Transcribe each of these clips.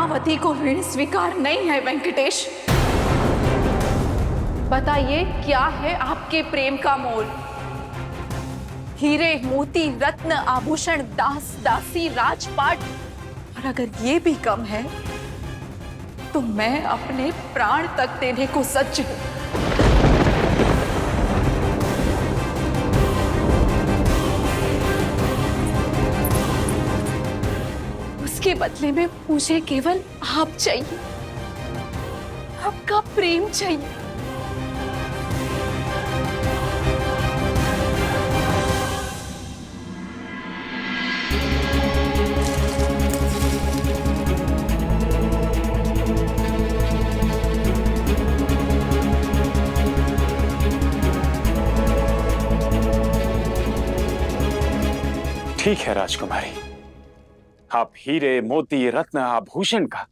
पद्मावती को ऋण स्वीकार नहीं है वेंकटेश। बताइए क्या है आपके प्रेम का मोल? हीरे मोती रत्न आभूषण दास दासी राजपाट, और अगर ये भी कम है तो मैं अपने प्राण तक देने को सज्ज हूं। उसके बदले में मुझे केवल आप चाहिए, आपका प्रेम चाहिए। ठीक है राजकुमारी, आप हीरे मोती रत्न आभूषण का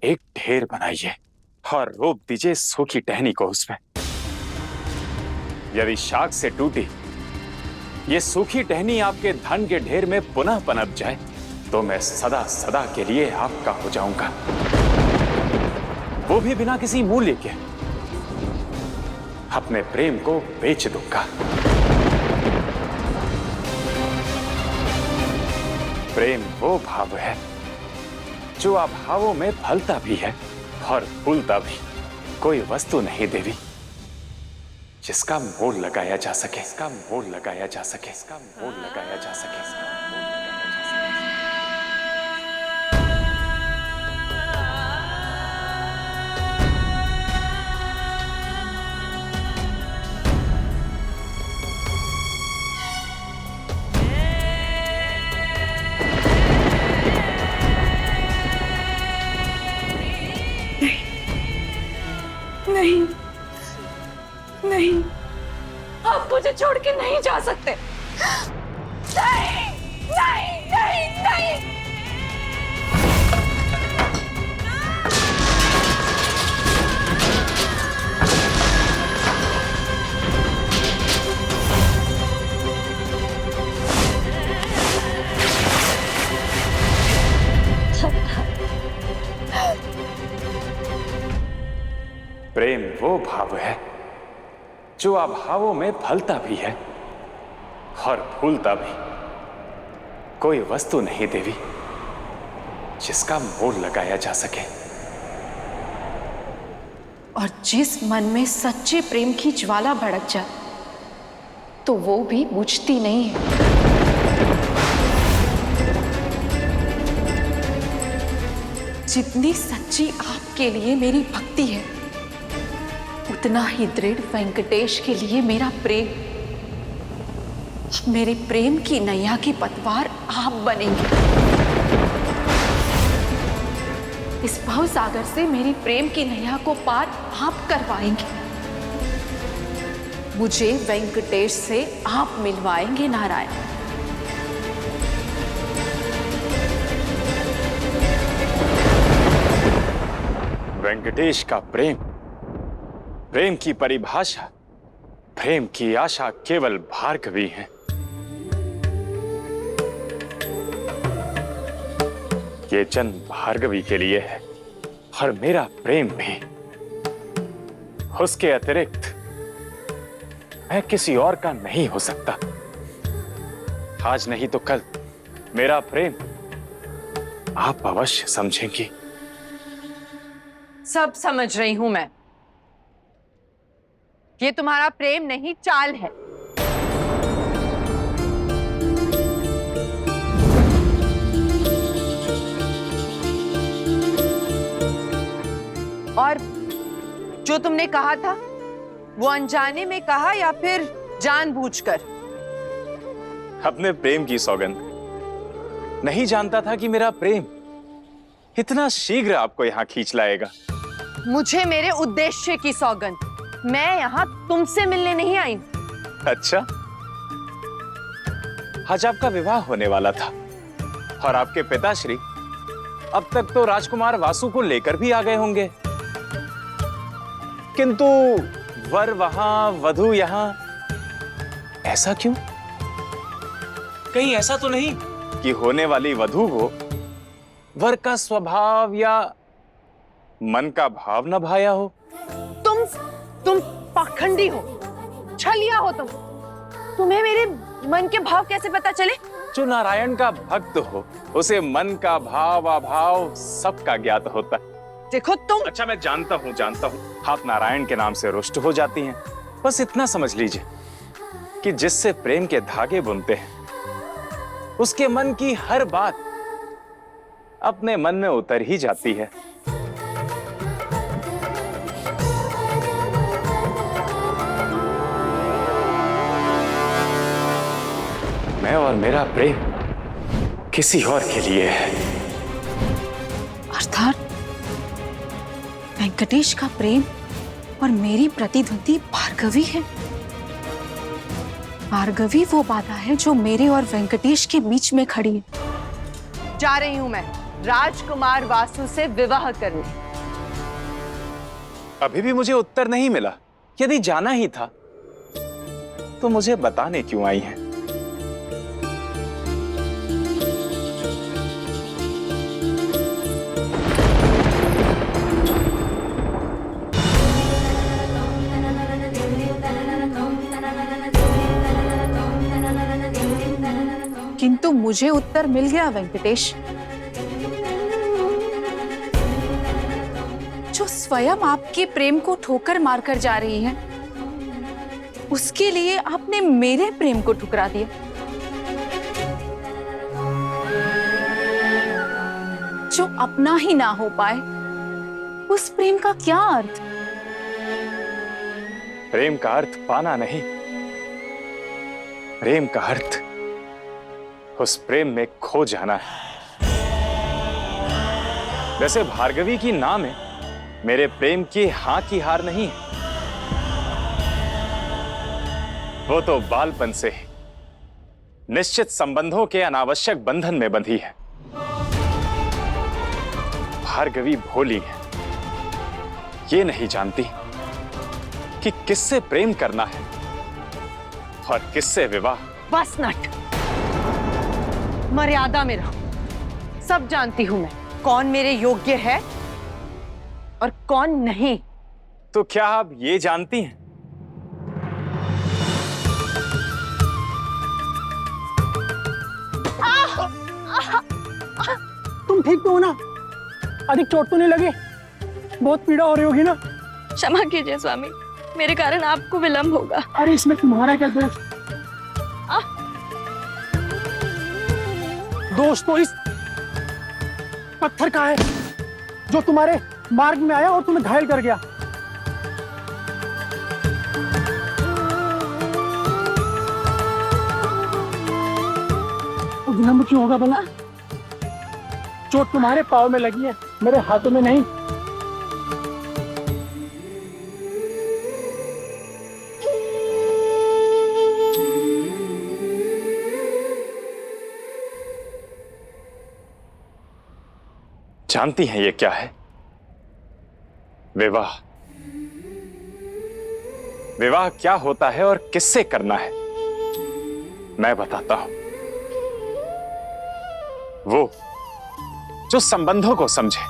एक ढेर बनाइए और रोप दीजिए सूखी टहनी को उसमें। यदि शाख से टूटी ये सूखी टहनी आपके धन के ढेर में पुनः पनप जाए तो मैं सदा सदा के लिए आपका हो जाऊंगा, वो भी बिना किसी मूल्य के। अपने प्रेम को बेच दूंगा। प्रेम वो भाव है जो अभावों में फलता भी है और फूलता भी। कोई वस्तु नहीं देवी जिसका मोल लगाया जा सके, इसका मोल लगाया जा सके, इसका मोल लगाया जा सके, इसका मोल लगाया जा सके। नहीं नहीं, आप मुझे छोड़ के नहीं जा सकते। नहीं नहीं नहीं नहीं। प्रेम वो भाव है जो अभावों में फलता भी है और फूलता भी। कोई वस्तु नहीं देवी जिसका मोल लगाया जा सके। और जिस मन में सच्चे प्रेम की ज्वाला भड़क जाए तो वो भी बुझती नहीं है। जितनी सच्ची आपके लिए मेरी भक्ति है उतना ही दृढ़ वेंकटेश के लिए मेरा प्रेम। मेरे प्रेम की नैया की पतवार आप बनेंगे। इस भव सागर से मेरी प्रेम की नैया को पार आप करवाएंगे। मुझे वेंकटेश से आप मिलवाएंगे नारायण। वेंकटेश का प्रेम, प्रेम की परिभाषा, प्रेम की आशा केवल भार्गवी है। ये जन्म भार्गवी के लिए है और मेरा प्रेम भी। उसके अतिरिक्त मैं किसी और का नहीं हो सकता। आज नहीं तो कल मेरा प्रेम आप अवश्य समझेंगी। सब समझ रही हूं मैं। ये तुम्हारा प्रेम नहीं, चाल है। और जो तुमने कहा था वो अनजाने में कहा या फिर जानबूझकर? अपने प्रेम की सौगंध। नहीं जानता था कि मेरा प्रेम इतना शीघ्र आपको यहां खींच लाएगा। मुझे मेरे उद्देश्य की सौगंध। मैं यहाँ तुमसे मिलने नहीं आई। अच्छा, आज आपका विवाह होने वाला था और आपके पिताश्री अब तक तो राजकुमार वासु को लेकर भी आ गए होंगे, किंतु वर वहां वधू यहां। ऐसा क्यों? कहीं ऐसा तो नहीं कि होने वाली वधू को वर का स्वभाव या मन का भाव न भाया हो? तुम पाखंडी हो, छलिया हो तुम। तुम्हें मेरे मन के भाव कैसे पता चले? जो नारायण का भक्त हो उसे मन का भाव अभाव सबका ज्ञात होता है। देखो तुम। अच्छा, मैं जानता हूँ आप नारायण के नाम से रुष्ट हो जाती हैं। बस इतना समझ लीजिए कि जिससे प्रेम के धागे बुनते हैं उसके मन की हर बात अपने मन में उतर ही जाती है। मैं और मेरा प्रेम किसी और के लिए है। अर्थात वेंकटेश का प्रेम और मेरी प्रतिद्वंदी भार्गवी है। भार्गवी वो बाधा है जो मेरे और वेंकटेश के बीच में खड़ी है। जा रही हूं मैं राजकुमार वासु से विवाह करने। अभी भी मुझे उत्तर नहीं मिला। यदि जाना ही था तो मुझे बताने क्यों आई हैं? किंतु मुझे उत्तर मिल गया वेंकटेश। जो स्वयं आपके प्रेम को ठोकर मारकर जा रही है, उसके लिए आपने मेरे प्रेम को ठुकरा दिया। जो अपना ही ना हो पाए, उस प्रेम का क्या अर्थ? प्रेम का अर्थ पाना नहीं, प्रेम का अर्थ उस प्रेम में खो जाना है। वैसे भार्गवी की ना में मेरे प्रेम की हां की हार नहीं है। वो तो बालपन से ही निश्चित संबंधों के अनावश्यक बंधन में बंधी है। भार्गवी भोली है, ये नहीं जानती कि किससे प्रेम करना है और किससे विवाह। बस नट, मर्यादा में रहो। सब जानती हूं मैं कौन मेरे योग्य है और कौन नहीं। तो क्या आप ये जानती हैं तुम ठीक तो हो ना? अधिक चोट तो नहीं लगी? बहुत पीड़ा हो रही होगी ना? क्षमा कीजिए स्वामी, मेरे कारण आपको विलंब होगा। अरे इसमें तुम्हारा क्या दोष? दोष तो इस पत्थर का है जो तुम्हारे मार्ग में आया और तुम्हें घायल कर गया। तो विलंब क्यों होगा भला? चोट तुम्हारे पाँव में लगी है, मेरे हाथों में नहीं। जानती हैं ये क्या है? विवाह। विवाह क्या होता है और किससे करना है मैं बताता हूं। वो जो संबंधों को समझे,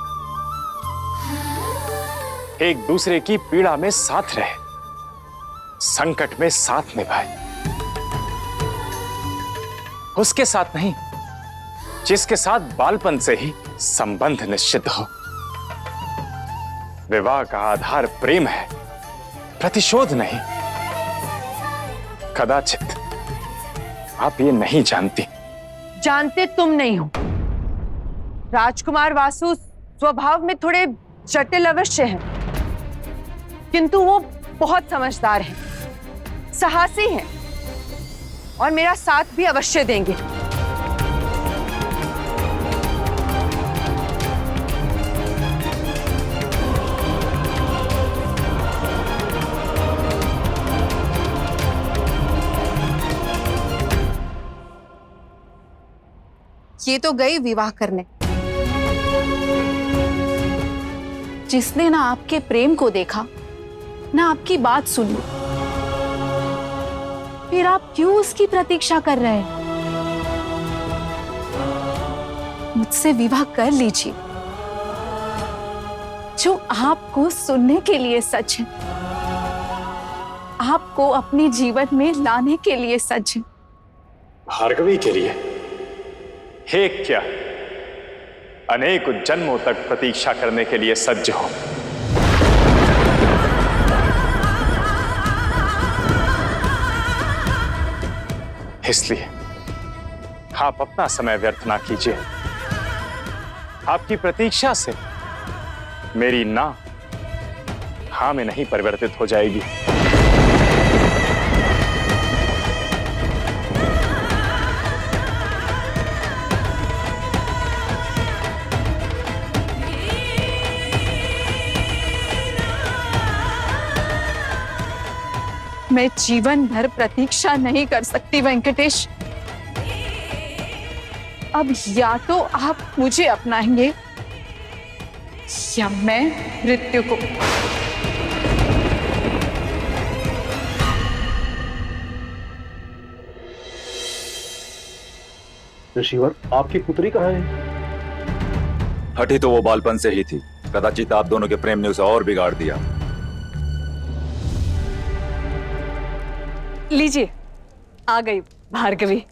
एक दूसरे की पीड़ा में साथ रहे, संकट में साथ निभाए, उसके साथ नहीं जिसके साथ बालपन से ही संबंध निश्चित हो। विवाह का आधार प्रेम है, प्रतिशोध नहीं। कदाचित आप ये नहीं जानती। जानते तुम नहीं हो। राजकुमार वासु स्वभाव में थोड़े जटिल अवश्य हैं, किंतु वो बहुत समझदार हैं, साहसी हैं और मेरा साथ भी अवश्य देंगे। ये तो गई विवाह करने। जिसने ना आपके प्रेम को देखा, ना आपकी बात सुनी, फिर आप क्यों उसकी प्रतीक्षा कर रहे हैं? मुझसे विवाह कर लीजिए, जो आपको सुनने के लिए सच है, आपको अपने जीवन में लाने के लिए सच है। भार्गवी के लिए एक क्या, अनेक जन्मों तक प्रतीक्षा करने के लिए सज्ज हो। इसलिए आप अपना समय व्यर्थ ना कीजिए। आपकी प्रतीक्षा से मेरी ना हाँ में नहीं परिवर्तित हो जाएगी। मैं जीवन भर प्रतीक्षा नहीं कर सकती वेंकटेश। अब या तो आप मुझे अपनाएंगे या मैं मृत्यु को। ऋषिवर, आपकी पुत्री कहाँ है? हटी तो वो बालपन से ही थी। कदाचित आप दोनों के प्रेम ने उसे और बिगाड़ दिया। लीजिए, आ गई भार्गवी।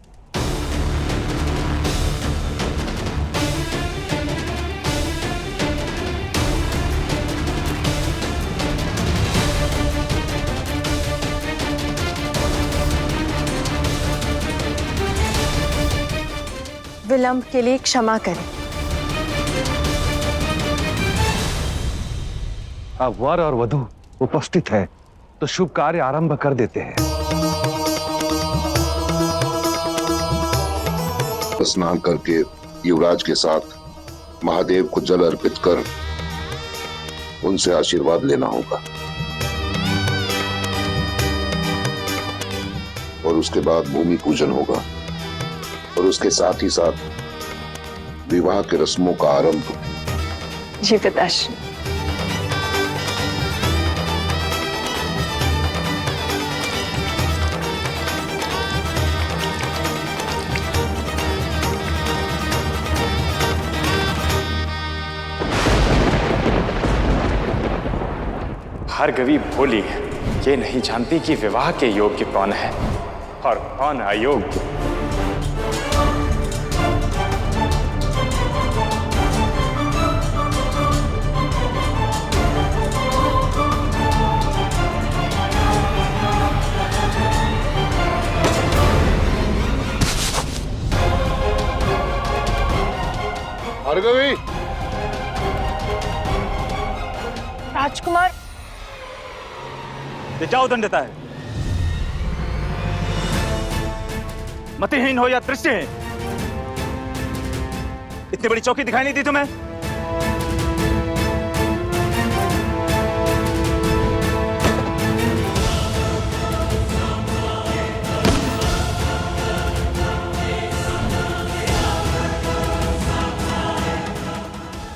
विलंब के लिए क्षमा करें। अब वर और वधु उपस्थित है तो शुभ कार्य आरंभ कर देते हैं। स्नान करके युवराज के साथ महादेव को जल अर्पित कर उनसे आशीर्वाद लेना होगा और उसके बाद भूमि पूजन होगा और उसके साथ ही साथ विवाह के रस्मों का आरंभ। जी पिताश्री। भार्गवी भोली है, ये नहीं जानती कि विवाह के योग्य कौन है और कौन अयोग्य। भार्गवी, राजकुमार, ये क्या उदंडता है? मतिहीन हो या दृष्टिहीन? इतनी बड़ी चौकी दिखाई नहीं दी तुम्हें?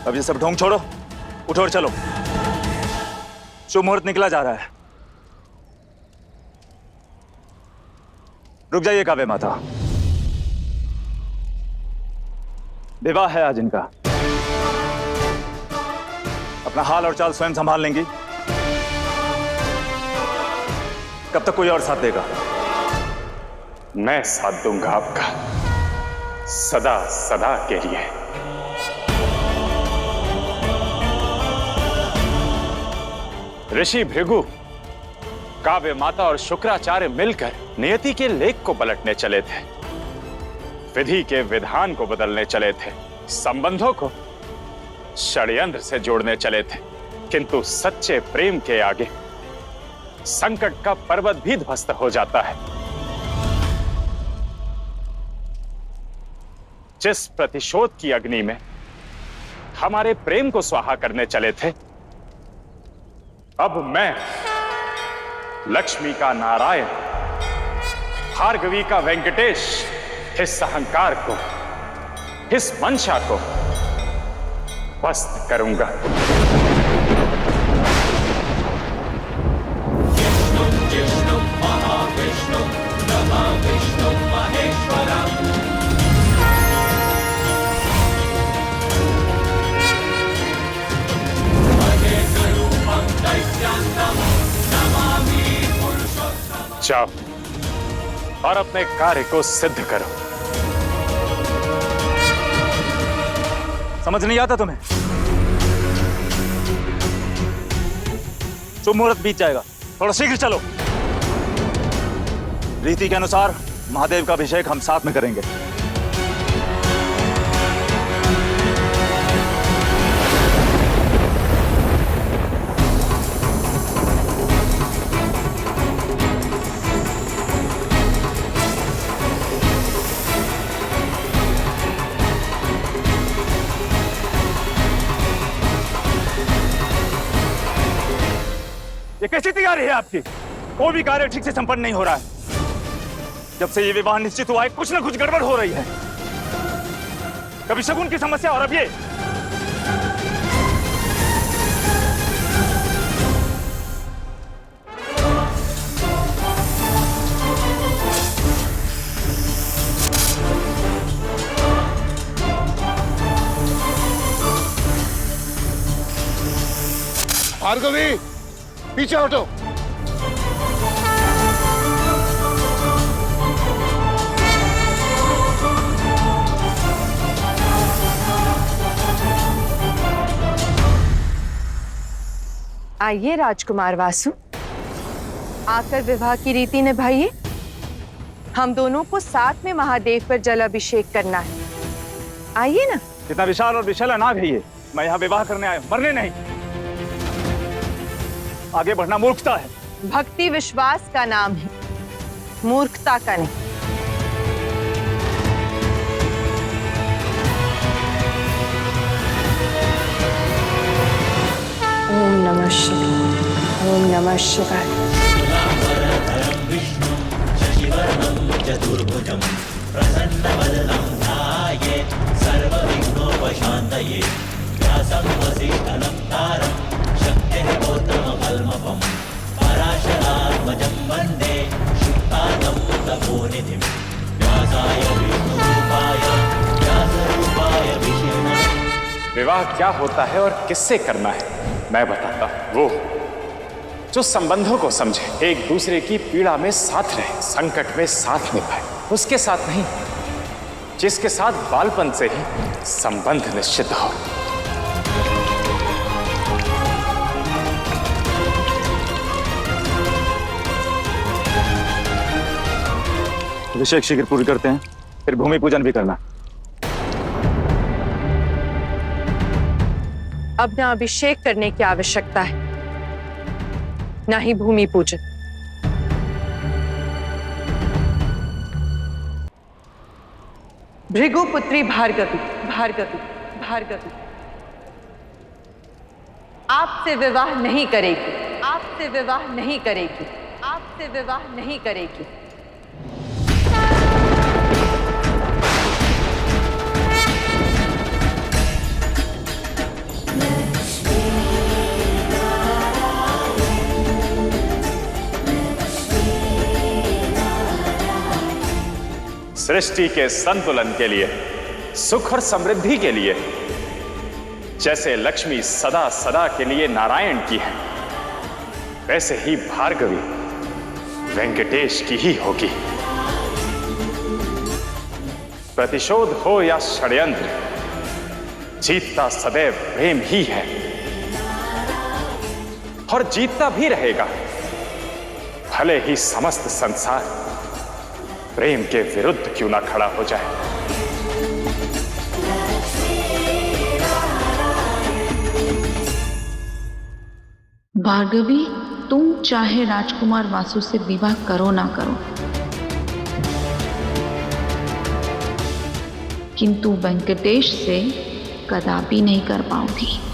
अब ये सब ढोंग छोड़ो, उठो और चलो। शुभ मुहूर्त निकला जा रहा है। रुक जाइए काव्य माता, विवाह है आज इनका। अपना हाल और चाल स्वयं संभाल लेंगी। कब तक कोई और साथ देगा? मैं साथ दूंगा आपका, सदा सदा के लिए। ऋषि भृगु, काव्य माता और शुक्राचार्य मिलकर नियति के लेख को पलटने चले थे, विधि के विधान को बदलने चले थे, संबंधों को षड्यंत्र से जोड़ने चले थे, किंतु सच्चे प्रेम के आगे संकट का पर्वत भी ध्वस्त हो जाता है। जिस प्रतिशोध की अग्नि में हमारे प्रेम को स्वाहा करने चले थे, अब मैं लक्ष्मी का नारायण, भार्गवी का वेंकटेश, इस अहंकार को, इस मंशा को पस्त करूंगा। जाओ और अपने कार्य को सिद्ध करो। समझ नहीं आता तुम्हें? शुभ मुहूर्त बीत जाएगा, थोड़ा शीघ्र चलो। रीति के अनुसार महादेव का अभिषेक हम साथ में करेंगे। ये कैसी तैयारी है आपकी? कोई भी कार्य ठीक से संपन्न नहीं हो रहा है। जब से ये विवाह निश्चित हुआ है, कुछ ना कुछ गड़बड़ हो रही है। कभी शगुन की समस्या और अब ये। भार्गवी, पीछे हटो। आइए राजकुमार वासु, आकर विवाह की रीति निभाइए। हम दोनों को साथ में महादेव पर जल अभिषेक करना है। आइए ना। इतना विशाल और विशाल नाग है ये। मैं यहाँ विवाह करने आया, मरने नहीं। आगे बढ़ना मूर्खता है। भक्ति विश्वास का नाम है, मूर्खता का नहीं। ओम नमः शिवाय, ओम नमः शिवाय। विवाह क्या होता है और किससे करना है मैं बताता हूं। वो जो संबंधों को समझे, एक दूसरे की पीड़ा में साथ रहे, संकट में साथ निभाए, उसके साथ नहीं, जिसके साथ बालपन से ही संबंध निश्चित हो। अभिषेक शीघ्र पूरी करते हैं, फिर भूमि पूजन भी करना। अब न अभिषेक करने की आवश्यकता है, न ही भूमि पूजन। भृगुपुत्री भार्गवी, भार्गवी, भार्गवी आपसे विवाह नहीं करेगी, आपसे विवाह नहीं करेगी, आपसे विवाह नहीं करेगी। सृष्टि के संतुलन के लिए, सुख और समृद्धि के लिए, जैसे लक्ष्मी सदा सदा के लिए नारायण की है, वैसे ही भार्गवी वेंकटेश की ही होगी। प्रतिशोध हो या षड्यंत्र, जीतता सदैव प्रेम ही है और जीतता भी रहेगा, भले ही समस्त संसार प्रेम के विरुद्ध क्यों ना खड़ा हो जाए। भार्गवी, तुम चाहे राजकुमार वासु से विवाह करो ना करो, किंतु वेंकटेश से कदापि नहीं कर पाओगी।